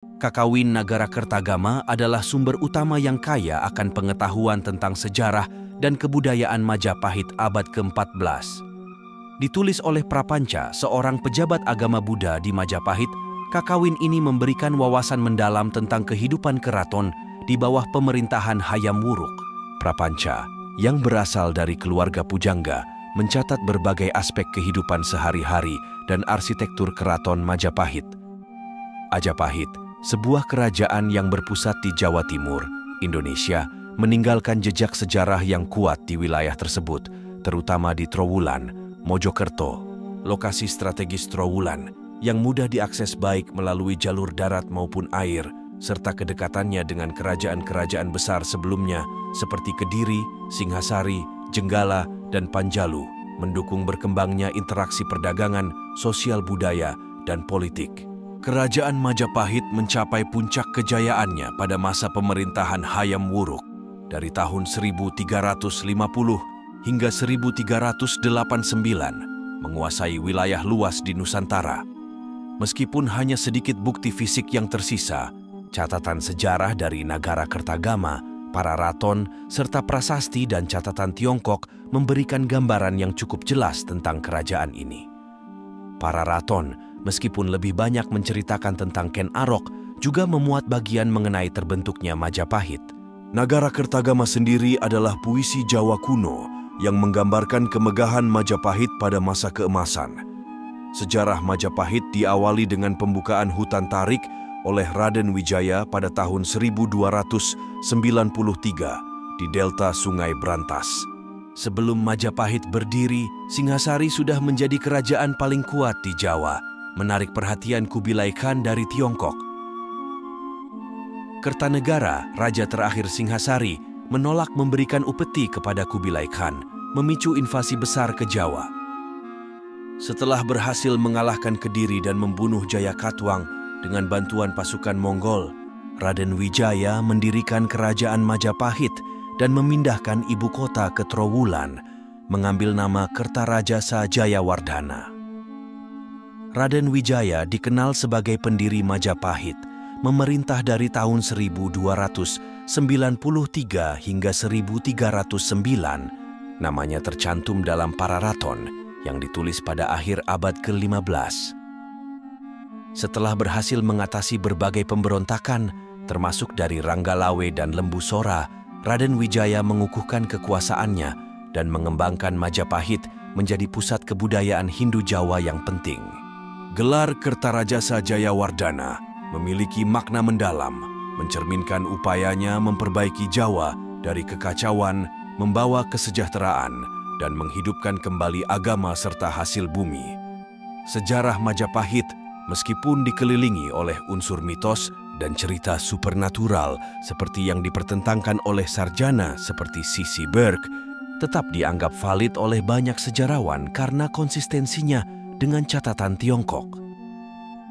Kakawin Nagara Kertagama adalah sumber utama yang kaya akan pengetahuan tentang sejarah dan kebudayaan Majapahit abad ke-14. Ditulis oleh Prapanca, seorang pejabat agama Buddha di Majapahit, kakawin ini memberikan wawasan mendalam tentang kehidupan keraton di bawah pemerintahan Hayam Wuruk. Prapanca, yang berasal dari keluarga pujangga, mencatat berbagai aspek kehidupan sehari-hari dan arsitektur keraton Majapahit. Ajapahit, sebuah kerajaan yang berpusat di Jawa Timur, Indonesia, meninggalkan jejak sejarah yang kuat di wilayah tersebut, terutama di Trowulan, Mojokerto, lokasi strategis Trowulan, yang mudah diakses baik melalui jalur darat maupun air, serta kedekatannya dengan kerajaan-kerajaan besar sebelumnya seperti Kediri, Singhasari, Jenggala, dan Panjalu, mendukung berkembangnya interaksi perdagangan, sosial budaya, dan politik. Kerajaan Majapahit mencapai puncak kejayaannya pada masa pemerintahan Hayam Wuruk dari tahun 1350 hingga 1389, menguasai wilayah luas di Nusantara. Meskipun hanya sedikit bukti fisik yang tersisa, catatan sejarah dari Nagara Kertagama, para raton, serta prasasti dan catatan Tiongkok memberikan gambaran yang cukup jelas tentang kerajaan ini. Para raton, meskipun lebih banyak menceritakan tentang Ken Arok, juga memuat bagian mengenai terbentuknya Majapahit. Nagara Kertagama sendiri adalah puisi Jawa kuno yang menggambarkan kemegahan Majapahit pada masa keemasan. Sejarah Majapahit diawali dengan pembukaan hutan tarik oleh Raden Wijaya pada tahun 1293 di delta Sungai Brantas. Sebelum Majapahit berdiri, Singhasari sudah menjadi kerajaan paling kuat di Jawa, menarik perhatian Kubilai Khan dari Tiongkok. Kertanegara, raja terakhir Singhasari, menolak memberikan upeti kepada Kubilai Khan, memicu invasi besar ke Jawa. Setelah berhasil mengalahkan Kediri dan membunuh Jayakatwang dengan bantuan pasukan Monggol, Raden Wijaya mendirikan kerajaan Majapahit dan memindahkan ibu kota ke Trowulan, mengambil nama Kertarajasa Jayawardhana. Raden Wijaya dikenal sebagai pendiri Majapahit, memerintah dari tahun 1293 hingga 1309. Namanya tercantum dalam Pararaton yang ditulis pada akhir abad ke-15. Setelah berhasil mengatasi berbagai pemberontakan, termasuk dari Ranggalawe dan Lembu Sora, Raden Wijaya mengukuhkan kekuasaannya dan mengembangkan Majapahit menjadi pusat kebudayaan Hindu Jawa yang penting. Gelar Kertarajasa Jayawardhana memiliki makna mendalam, mencerminkan upayanya memperbaiki Jawa dari kekacauan, membawa kesejahteraan, dan menghidupkan kembali agama serta hasil bumi. Sejarah Majapahit, meskipun dikelilingi oleh unsur mitos dan cerita supernatural seperti yang dipertentangkan oleh sarjana seperti C.C. Burke, tetap dianggap valid oleh banyak sejarawan karena konsistensinya dengan catatan Tiongkok.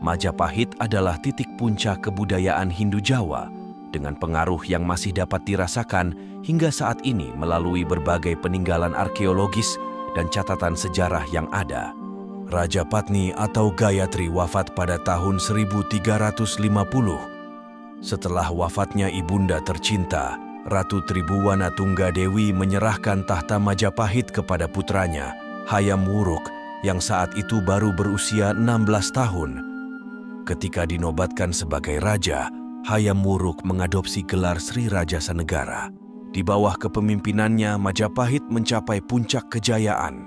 Majapahit adalah titik puncak kebudayaan Hindu Jawa dengan pengaruh yang masih dapat dirasakan hingga saat ini melalui berbagai peninggalan arkeologis dan catatan sejarah yang ada. Raja Patni atau Gayatri wafat pada tahun 1350. Setelah wafatnya ibunda tercinta, Ratu Tribhuwana Tunggadewi menyerahkan tahta Majapahit kepada putranya, Hayam Wuruk, yang saat itu baru berusia 16 tahun. Ketika dinobatkan sebagai raja, Hayam Wuruk mengadopsi gelar Sri Rajasa Negara. Di bawah kepemimpinannya, Majapahit mencapai puncak kejayaan.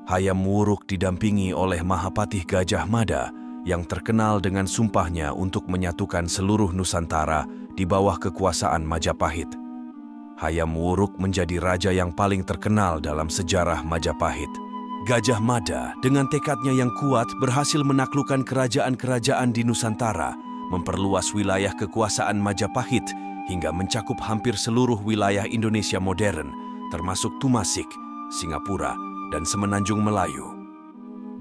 Hayam Wuruk didampingi oleh Mahapatih Gajah Mada yang terkenal dengan sumpahnya untuk menyatukan seluruh Nusantara di bawah kekuasaan Majapahit. Hayam Wuruk menjadi raja yang paling terkenal dalam sejarah Majapahit. Gajah Mada dengan tekadnya yang kuat berhasil menaklukkan kerajaan-kerajaan di Nusantara, memperluas wilayah kekuasaan Majapahit hingga mencakup hampir seluruh wilayah Indonesia modern, termasuk Tumasik, Singapura, dan Semenanjung Melayu.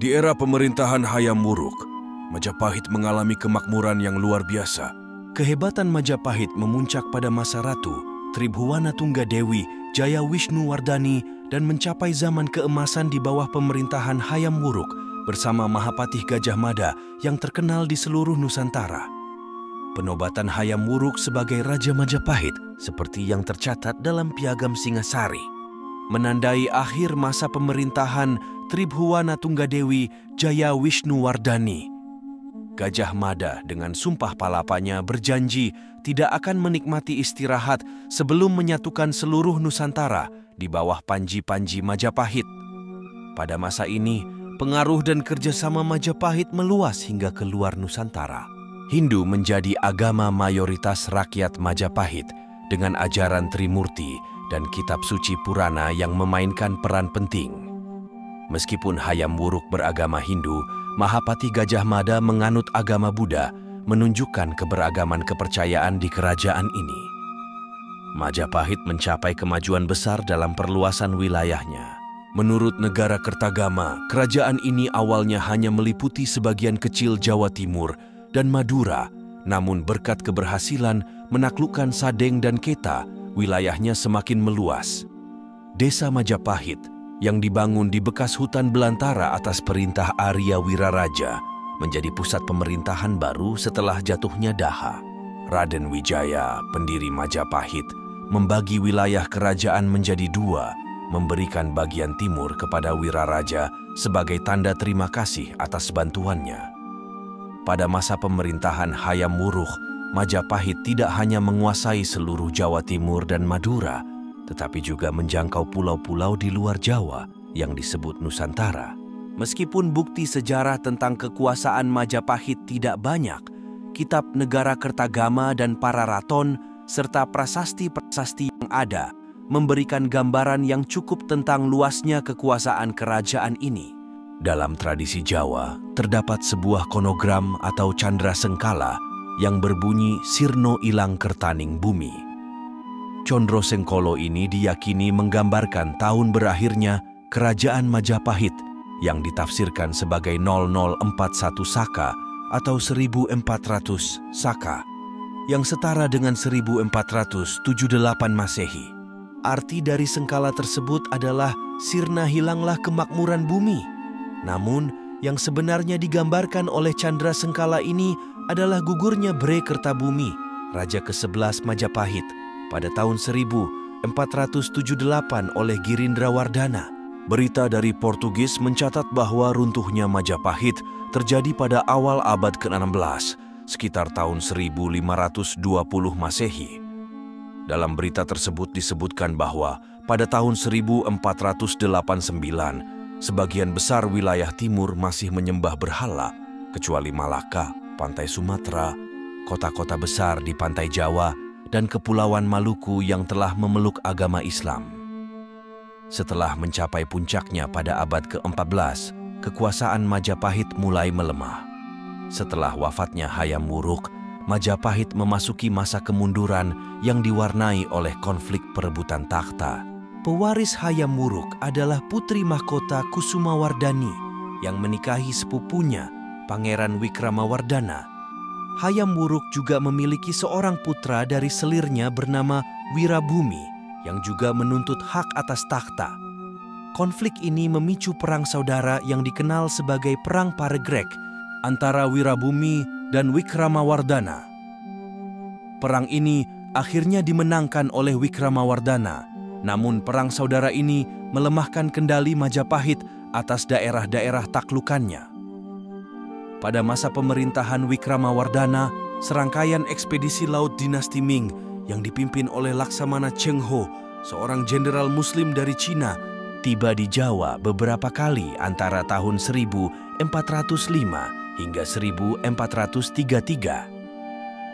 Di era pemerintahan Hayam Wuruk, Majapahit mengalami kemakmuran yang luar biasa. Kehebatan Majapahit memuncak pada masa Ratu Tribhuwana Tunggadewi Jaya Wisnuwardhani dan mencapai zaman keemasan di bawah pemerintahan Hayam Wuruk bersama Mahapatih Gajah Mada yang terkenal di seluruh Nusantara. penobatan Hayam Wuruk sebagai Raja Majapahit seperti yang tercatat dalam Piagam Singasari, menandai akhir masa pemerintahan Tribhuwana Tunggadewi Jaya Wisnuwardhani. Gajah Mada dengan sumpah palapanya berjanji tidak akan menikmati istirahat sebelum menyatukan seluruh Nusantara di bawah panji-panji Majapahit. Pada masa ini, pengaruh dan kerjasama Majapahit meluas hingga ke luar Nusantara. Hindu menjadi agama mayoritas rakyat Majapahit dengan ajaran Trimurti dan kitab suci Purana yang memainkan peran penting. Meskipun Hayam Wuruk beragama Hindu, Mahapati Gajah Mada menganut agama Buddha, menunjukkan keberagaman kepercayaan di kerajaan ini. Majapahit mencapai kemajuan besar dalam perluasan wilayahnya. Menurut negara Kertagama, kerajaan ini awalnya hanya meliputi sebagian kecil Jawa Timur dan Madura, namun berkat keberhasilan menaklukkan Sadeng dan Keta, wilayahnya semakin meluas. Desa Majapahit yang dibangun di bekas hutan belantara atas perintah Arya Wiraraja menjadi pusat pemerintahan baru setelah jatuhnya Daha. Raden Wijaya, pendiri Majapahit, membagi wilayah kerajaan menjadi dua, memberikan bagian timur kepada Wiraraja sebagai tanda terima kasih atas bantuannya. Pada masa pemerintahan Hayam Wuruk, Majapahit tidak hanya menguasai seluruh Jawa Timur dan Madura, tetapi juga menjangkau pulau-pulau di luar Jawa yang disebut Nusantara. Meskipun bukti sejarah tentang kekuasaan Majapahit tidak banyak, kitab negara Kertagama dan Pararaton serta prasasti-prasasti yang ada memberikan gambaran yang cukup tentang luasnya kekuasaan kerajaan ini. Dalam tradisi Jawa, terdapat sebuah konogram atau candra sengkala yang berbunyi Sirno Ilang Kertaning Bumi. Condro Sengkolo ini diyakini menggambarkan tahun berakhirnya kerajaan Majapahit yang ditafsirkan sebagai 0041 Saka atau 1400 Saka, yang setara dengan 1478 Masehi. Arti dari sengkala tersebut adalah sirna hilanglah kemakmuran bumi. Namun, yang sebenarnya digambarkan oleh candra sengkala ini adalah gugurnya Bre Kertabumi, Raja ke-11 Majapahit, pada tahun 1478 oleh Girindrawardhana. Berita dari Portugis mencatat bahwa runtuhnya Majapahit terjadi pada awal abad ke-16, sekitar tahun 1520 Masehi. Dalam berita tersebut disebutkan bahwa pada tahun 1489, sebagian besar wilayah timur masih menyembah berhala, kecuali Malaka, pantai Sumatera, kota-kota besar di pantai Jawa, dan Kepulauan Maluku yang telah memeluk agama Islam. Setelah mencapai puncaknya pada abad ke-14, kekuasaan Majapahit mulai melemah. Setelah wafatnya Hayam Wuruk, Majapahit memasuki masa kemunduran yang diwarnai oleh konflik perebutan takhta. Pewaris Hayam Wuruk adalah putri mahkota Kusumawardhani yang menikahi sepupunya, Pangeran Wikramawardhana. Hayam Wuruk juga memiliki seorang putra dari selirnya bernama Wirabumi yang juga menuntut hak atas takhta. Konflik ini memicu perang saudara yang dikenal sebagai Perang Paregrek antara Wirabumi dan Wikramawardhana. Perang ini akhirnya dimenangkan oleh Wikramawardhana, namun perang saudara ini melemahkan kendali Majapahit atas daerah-daerah taklukannya. Pada masa pemerintahan Wikramawardhana, serangkaian ekspedisi laut dinasti Ming yang dipimpin oleh Laksamana Cheng Ho, seorang jenderal Muslim dari Cina, tiba di Jawa beberapa kali antara tahun 1405 hingga 1433.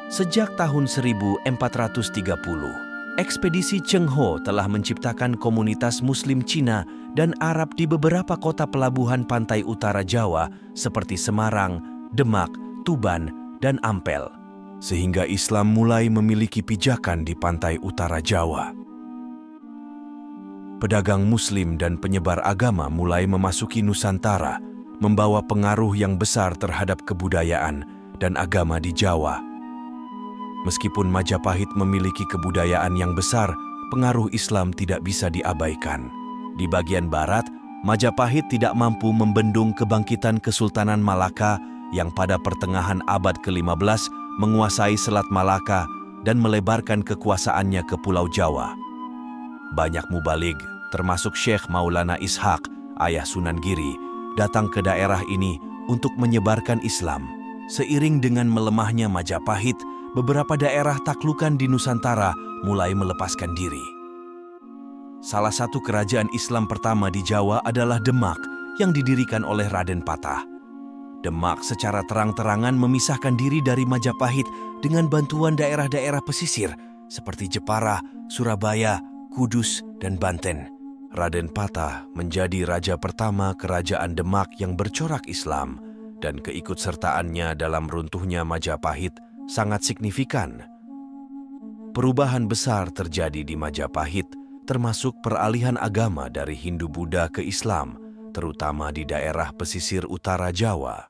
Sejak tahun 1430, ekspedisi Cheng Ho telah menciptakan komunitas Muslim Cina dan Arab di beberapa kota pelabuhan pantai utara Jawa seperti Semarang, Demak, Tuban, dan Ampel, sehingga Islam mulai memiliki pijakan di pantai utara Jawa. Pedagang Muslim dan penyebar agama mulai memasuki Nusantara, membawa pengaruh yang besar terhadap kebudayaan dan agama di Jawa. Meskipun Majapahit memiliki kebudayaan yang besar, pengaruh Islam tidak bisa diabaikan. Di bagian barat, Majapahit tidak mampu membendung kebangkitan Kesultanan Malaka yang pada pertengahan abad ke-15 menguasai Selat Malaka dan melebarkan kekuasaannya ke Pulau Jawa. Banyak mubaligh, termasuk Syekh Maulana Ishaq, ayah Sunan Giri, datang ke daerah ini untuk menyebarkan Islam. Seiring dengan melemahnya Majapahit, beberapa daerah taklukan di Nusantara mulai melepaskan diri. Salah satu kerajaan Islam pertama di Jawa adalah Demak yang didirikan oleh Raden Patah. Demak secara terang-terangan memisahkan diri dari Majapahit dengan bantuan daerah-daerah pesisir seperti Jepara, Surabaya, Kudus, dan Banten. Raden Patah menjadi raja pertama kerajaan Demak yang bercorak Islam, dan keikutsertaannya dalam runtuhnya Majapahit sangat signifikan. Perubahan besar terjadi di Majapahit, termasuk peralihan agama dari Hindu-Buddha ke Islam, terutama di daerah pesisir utara Jawa.